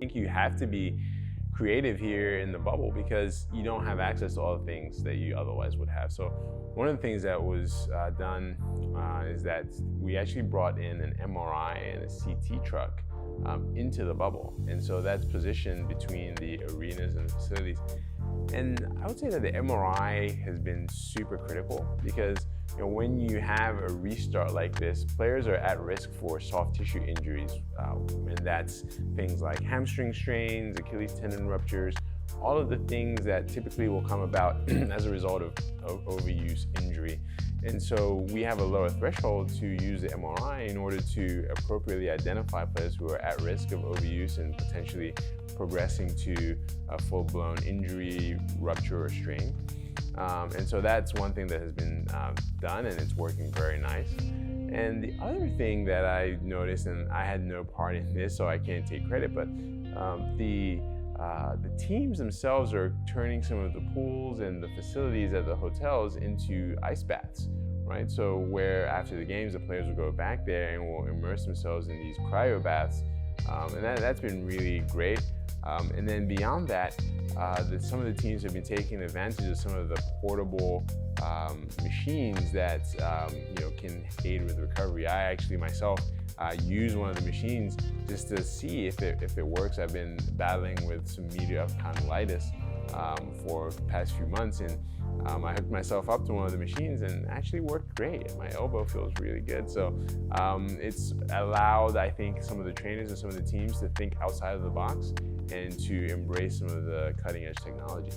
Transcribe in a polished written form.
think you have to be creative here in the bubble because you don't have access to all the things that you otherwise would have. So one of the things that was done is that we actually brought in an MRI and a CT truck into the bubble. And so that's positioned between the arenas and the facilities. And I would say that the MRI has been super critical because when you have a restart like this, players are at risk for soft tissue injuries, and that's things like hamstring strains, Achilles tendon ruptures, all of the things that typically will come about as a result of overuse injury. And so we have a lower threshold to use the MRI in order to appropriately identify players who are at risk of overuse and potentially progressing to a full-blown injury, rupture, or strain. And so that's one thing that has been done, and it's working very nice. And the other thing that I noticed, and I had no part in this, so I can't take credit, but the teams themselves are turning some of the pools and the facilities at the hotels into ice baths, right? So where after the games, the players will go back there and will immerse themselves in these cryo baths. And that's been really great. And then beyond that, some of the teams have been taking advantage of some of the portable machines that can aid with recovery. I actually myself use one of the machines just to see if it works. I've been battling with some medial condylitis for the past few months, and I hooked myself up to one of the machines and actually worked great. My elbow feels really good. So it's allowed, I think, some of the trainers and some of the teams to think outside of the box and to embrace some of the cutting edge technology.